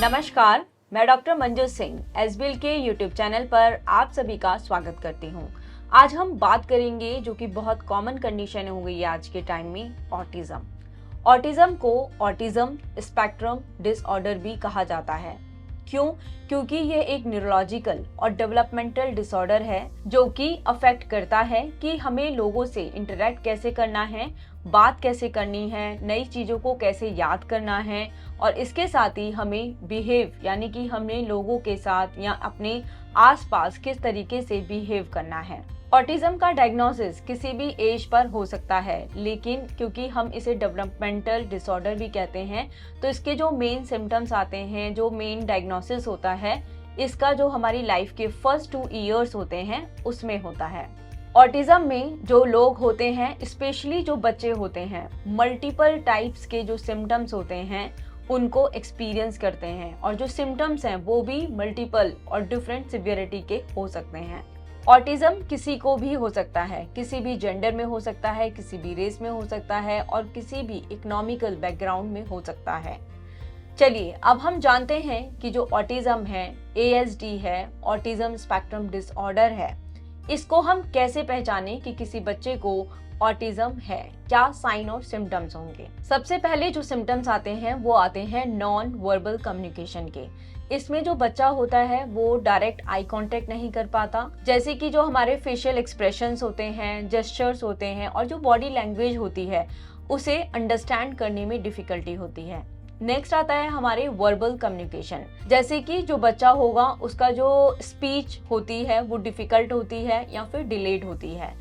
नमस्कार, मैं doctor Manju Singh SBL के यूट्यूब चैनल पर आप सभी का स्वागत करती हूँ। आज हम बात करेंगे जो कि बहुत कॉमन कंडीशन हो गई है आज के टाइम में, ऑटिज्म। ऑटिज्म को ऑटिज्म स्पेक्ट्रम डिसऑर्डर भी कहा जाता है। क्यों? क्योंकि ये एक न्यूरोलॉजिकल और डेवलपमेंटल डिसऑर्डर है जो कि अफेक्ट करता है कि हमें लोगों से इंटरेक्ट कैसे करना है, बात कैसे करनी है, नई चीज़ों को कैसे याद करना है और इसके साथ ही हमें बिहेव यानी कि हमें लोगों के साथ या अपने आसपास किस तरीके से बिहेव करना है। ऑटिज्म का डायग्नोसिस किसी भी एज पर हो सकता है, लेकिन क्योंकि हम इसे डेवलपमेंटल डिसऑर्डर भी कहते हैं तो इसके जो मेन सिम्टम्स आते हैं, जो मेन डायग्नोसिस होता है, इसका जो हमारी लाइफ के फर्स्ट 2 इयर्स होते हैं उसमें होता है। ऑटिज्म में जो लोग होते हैं, स्पेशली जो बच्चे होते हैं, मल्टीपल टाइप्स के जो सिम्टम्स होते हैं उनको एक्सपीरियंस करते हैं और जो सिम्टम्स हैं वो भी मल्टीपल और डिफरेंट सिवियरिटी के हो सकते हैं। ऑटिज्म किसी को भी हो सकता है, किसी भी जेंडर में हो सकता है, किसी भी रेस में हो सकता है और किसी भी इकोनॉमिकल बैकग्राउंड में हो सकता है। चलिए अब हम जानते हैं कि जो ऑटिज्म है, ASD है, ऑटिज्म स्पेक्ट्रम डिसऑर्डर है, इसको हम कैसे पहचानें कि किसी बच्चे को ऑटिज्म है, क्या साइन और सिम्टम्स होंगे। सबसे पहले जो सिम्टम्स आते हैं वो आते हैं नॉन वर्बल कम्युनिकेशन के। इसमें जो बच्चा होता है वो डायरेक्ट आई कांटेक्ट नहीं कर पाता, जैसे कि जो हमारे फेशियल एक्सप्रेशंस होते हैं, जेस्चर्स होते हैं और जो बॉडी लैंग्वेज होती है उसे अंडरस्टैंड करने में डिफिकल्टी होती है। नेक्स्ट आता है हमारे वर्बल कम्युनिकेशन, जैसे कि जो बच्चा होगा उसका जो स्पीच होती है वो डिफिकल्ट होती है या फिर डिलेड होती है।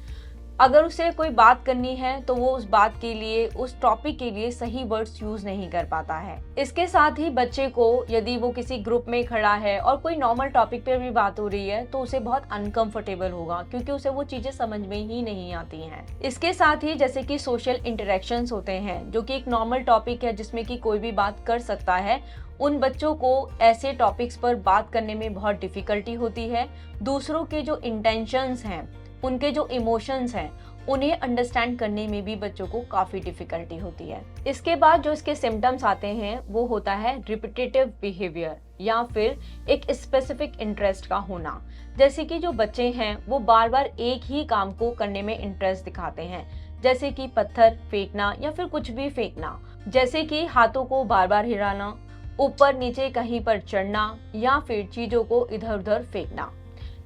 अगर उसे कोई बात करनी है तो वो उस बात के लिए, उस टॉपिक के लिए सही वर्ड्स यूज नहीं कर पाता है। इसके साथ ही बच्चे को यदि वो किसी ग्रुप में खड़ा है और कोई नॉर्मल टॉपिक पे भी बात हो रही है तो उसे बहुत अनकंफर्टेबल होगा, क्योंकि उसे वो चीजें समझ में ही नहीं आती हैं। इसके साथ ही जैसे कि सोशल इंटरेक्शंस होते हैं जो कि एक नॉर्मल टॉपिक है जिसमें कि कोई भी बात कर सकता है, उन बच्चों को ऐसे टॉपिक्स पर बात करने में बहुत डिफिकल्टी होती है। दूसरों के जो इंटेंशंस हैं, उनके जो इमोशंस हैं, उन्हें अंडरस्टैंड करने में भी बच्चों को काफी डिफिकल्टी होती है। इसके बाद जो इसके सिम्टम्स आते हैं वो होता है रिपीटेटिव बिहेवियर या फिर एक स्पेसिफिक इंटरेस्ट का होना। जैसे कि जो बच्चे हैं वो बार बार एक ही काम को करने में इंटरेस्ट दिखाते हैं, जैसे कि पत्थर फेंकना या फिर कुछ भी फेंकना, जैसे कि हाथों को बार बार हिलाना, ऊपर नीचे कहीं पर चढ़ना या फिर चीजों को इधर उधर फेंकना।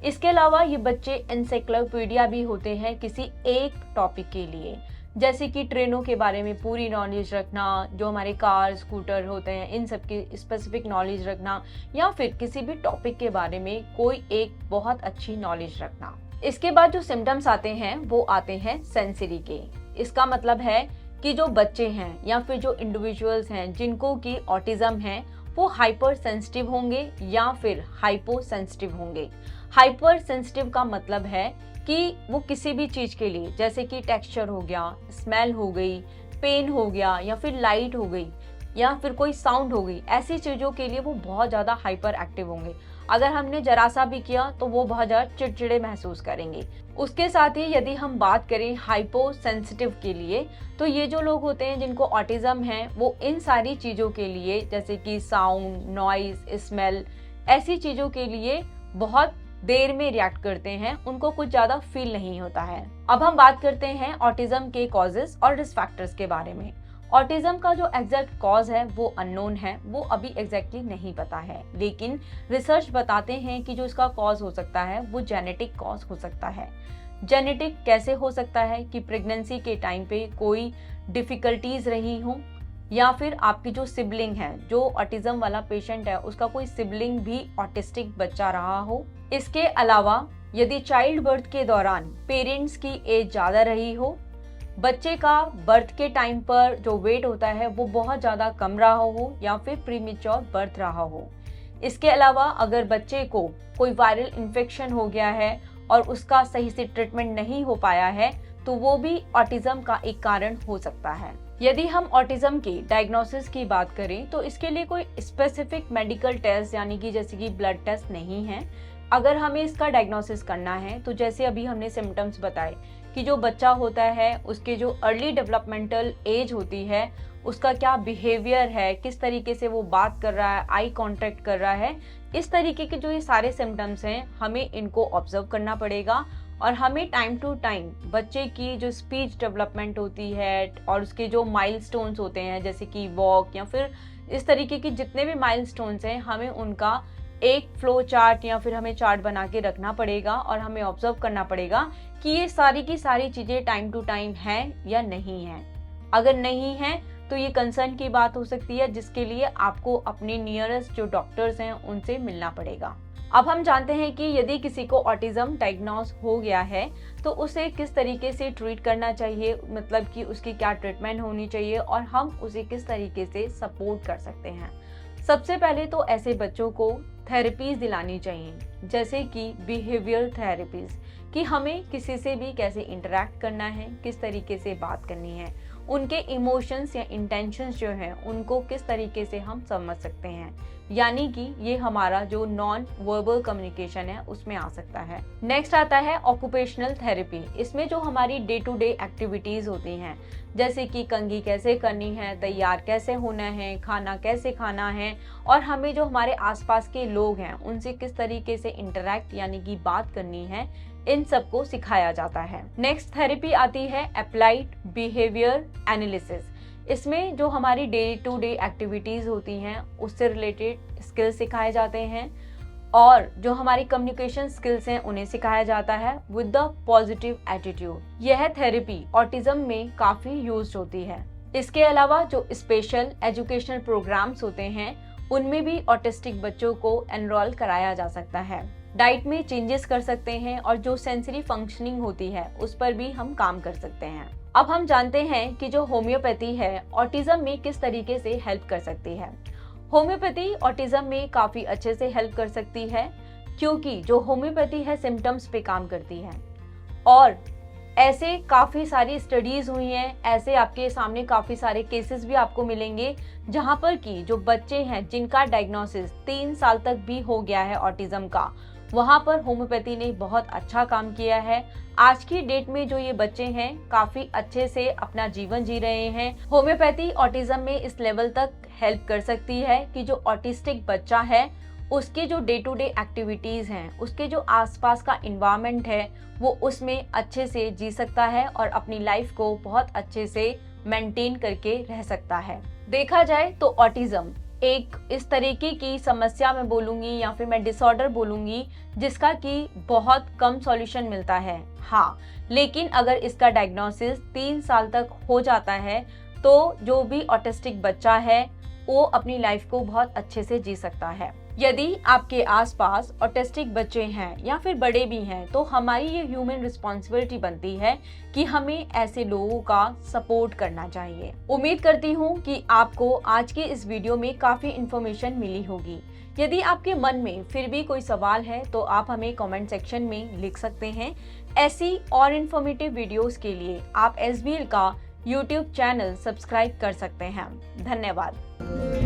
इसके अलावा ये बच्चे एनसाइक्लोपीडिया भी होते हैं किसी एक टॉपिक के लिए, जैसे कि ट्रेनों के बारे में पूरी नॉलेज रखना, जो हमारे कार स्कूटर होते हैं इन सब की स्पेसिफिक नॉलेज रखना, या फिर किसी भी टॉपिक के बारे में कोई एक बहुत अच्छी नॉलेज रखना। इसके बाद जो सिम्टम्स आते हैं वो आते हैं सेंसरी के। इसका मतलब है कि जो बच्चे हैं या फिर जो इंडिविजुअल्स हैं जिनको की ऑटिज्म है वो हाइपर सेंसिटिव होंगे या फिर हाइपो सेंसिटिव होंगे। हाइपर सेंसिटिव का मतलब है कि वो किसी भी चीज के लिए, जैसे कि टेक्सचर हो गया, स्मेल हो गई, पेन हो गया या फिर लाइट हो गई या फिर कोई साउंड हो गई, ऐसी चीजों के लिए वो बहुत ज्यादा हाइपर एक्टिव होंगे। अगर हमने जरा सा भी किया तो वो बहुत ज्यादा चिड़चिड़े महसूस करेंगे। उसके साथ ही यदि हम बात करें हाइपो सेंसिटिव के लिए, तो ये जो लोग होते हैं जिनको ऑटिज्म है वो इन सारी चीजों के लिए, जैसे कि साउंड, नॉइज, स्मेल, ऐसी चीजों के लिए बहुत देर में रिएक्ट करते हैं, उनको कुछ ज्यादा फील नहीं होता है। अब हम बात करते हैं ऑटिज्म के कॉजेस और रिस्क फैक्टर्स के बारे में। ऑटिज्म का जो एग्जैक्ट कॉज है वो अननोन है, वो अभी एग्जैक्टली नहीं पता है, लेकिन रिसर्च बताते हैं कि जो इसका कॉज हो सकता है वो जेनेटिक कॉज हो सकता है। जेनेटिक कैसे हो सकता है कि प्रेगनेंसी के टाइम पे कोई डिफिकल्टीज रही हो या फिर आपकी जो सिबलिंग है, जो ऑटिज्म वाला पेशेंट है, उसका कोई सिबलिंग भी ऑटिस्टिक बच्चा रहा हो। इसके अलावा यदि चाइल्ड बर्थ के दौरान पेरेंट्स की एज ज़्यादा रही हो, बच्चे का बर्थ के टाइम पर जो वेट होता है वो बहुत ज़्यादा कम रहा हो या फिर प्रीमेच्योर बर्थ रहा हो। इसके अलावा अगर बच्चे को कोई वायरल इन्फेक्शन हो गया है और उसका सही से ट्रीटमेंट नहीं हो पाया है तो वो भी ऑटिज्म का एक कारण हो सकता है। यदि हम ऑटिज्म की डायग्नोसिस की बात करें तो इसके लिए कोई स्पेसिफिक मेडिकल टेस्ट यानी कि जैसे कि ब्लड टेस्ट नहीं है। अगर हमें इसका डायग्नोसिस करना है तो जैसे अभी हमने सिम्टम्स बताए कि जो बच्चा होता है उसके जो अर्ली डेवलपमेंटल एज होती है उसका क्या बिहेवियर है, किस तरीके से वो बात कर रहा है, आई कांटेक्ट कर रहा है, इस तरीके के जो ये सारे सिम्टम्स हैं हमें इनको ऑब्जर्व करना पड़ेगा। और हमें टाइम टू टाइम बच्चे की जो स्पीच डेवलपमेंट होती है और उसके जो माइलस्टोन्स होते हैं जैसे कि वॉक या फिर इस तरीके के जितने भी माइलस्टोन्स हैं, हमें उनका एक फ्लो चार्ट या फिर हमें चार्ट बना के रखना पड़ेगा और हमें ऑब्जर्व करना पड़ेगा कि ये सारी की सारी चीज़ें टाइम टू टाइम हैं या नहीं हैं। अगर नहीं है तो ये कंसर्न की बात हो सकती है, जिसके लिए आपको अपने नियरेस्ट जो डॉक्टर्स हैं उनसे मिलना पड़ेगा। अब हम जानते हैं कि यदि किसी को ऑटिज्म डायग्नोज हो गया है तो उसे किस तरीके से ट्रीट करना चाहिए, मतलब कि उसकी क्या ट्रीटमेंट होनी चाहिए और हम उसे किस तरीके से सपोर्ट कर सकते हैं। सबसे पहले तो ऐसे बच्चों को थेरेपीज दिलानी चाहिए, जैसे कि बिहेवियर थेरेपीज, कि हमें किसी से भी कैसे इंटरेक्ट करना है, किस तरीके से बात करनी है, उनके इमोशंस या इंटेंशंस जो हैं उनको किस तरीके से हम समझ सकते हैं, यानी कि ये हमारा जो नॉन वर्बल कम्युनिकेशन है उसमें आ सकता है। नेक्स्ट आता है ऑक्यूपेशनल थेरेपी। इसमें जो हमारी डे टू डे एक्टिविटीज होती हैं, जैसे कि कंघी कैसे करनी है, तैयार कैसे होना है, खाना कैसे खाना है और हमें जो हमारे आसपास के लोग हैं उनसे किस तरीके से इंटरेक्ट यानी कि बात करनी है, इन सबको सिखाया जाता है। नेक्स्ट थेरेपी आती है अप्लाइड बिहेवियर एनालिसिस। इसमें जो हमारी डे टू डे एक्टिविटीज होती हैं उससे रिलेटेड स्किल्स सिखाए जाते हैं और जो हमारी कम्युनिकेशन स्किल्स हैं उन्हें सिखाया जाता है विद द पॉजिटिव एटीट्यूड। यह थेरेपी ऑटिज्म में काफी यूज्ड होती है। इसके अलावा जो स्पेशल एजुकेशनल प्रोग्राम्स होते हैं उनमें भी ऑटिस्टिक बच्चों को एनरोल कराया जा सकता है। डाइट में चेंजेस कर सकते हैं और जो सेंसरी फंक्शनिंग होती है उस पर भी हम काम कर सकते हैं। अब हम जानते हैं कि जो होम्योपैथी है ऑटिज्म में किस तरीके से हेल्प कर सकती है। होम्योपैथी ऑटिज्म में काफ़ी अच्छे से हेल्प कर सकती है, क्योंकि जो होम्योपैथी है सिम्टम्स पे काम करती है और ऐसे काफ़ी सारी स्टडीज़ हुई हैं, ऐसे आपके सामने काफ़ी सारे केसेस भी आपको मिलेंगे जहाँ पर कि जो बच्चे हैं जिनका डायग्नोसिस 3 साल तक भी हो गया है ऑटिज्म का, वहाँ पर होम्योपैथी ने बहुत अच्छा काम किया है। आज की डेट में जो ये बच्चे हैं काफ़ी अच्छे से अपना जीवन जी रहे हैं। होम्योपैथी ऑटिज्म में इस लेवल तक हेल्प कर सकती है कि जो ऑटिस्टिक बच्चा है उसके जो डे टू डे एक्टिविटीज़ हैं, उसके जो आसपास का इन्वायरमेंट है वो उसमें अच्छे से जी सकता है और अपनी लाइफ को बहुत अच्छे से मेंटेन करके रह सकता है। देखा जाए तो ऑटिज्म एक इस तरीके की समस्या मैं बोलूँगी या फिर मैं डिसऑर्डर बोलूँगी जिसका कि बहुत कम सॉल्यूशन मिलता है। हाँ, लेकिन अगर इसका डायग्नोसिस 3 साल तक हो जाता है तो जो भी ऑटिस्टिक बच्चा है वो अपनी लाइफ को बहुत अच्छे से जी सकता है। यदि आपके आसपास ऑटिस्टिक बच्चे हैं या फिर बड़े भी हैं तो हमारी ये ह्यूमन रिस्पॉन्सिबिलिटी बनती है कि हमें ऐसे लोगों का सपोर्ट करना चाहिए। उम्मीद करती हूँ कि आपको आज के इस वीडियो में काफ़ी इन्फॉर्मेशन मिली होगी। यदि आपके मन में फिर भी कोई सवाल है तो आप हमें कमेंट सेक्शन में लिख सकते हैं। ऐसी और इन्फॉर्मेटिव वीडियोस के लिए आप SBL का YouTube चैनल सब्सक्राइब कर सकते हैं। धन्यवाद।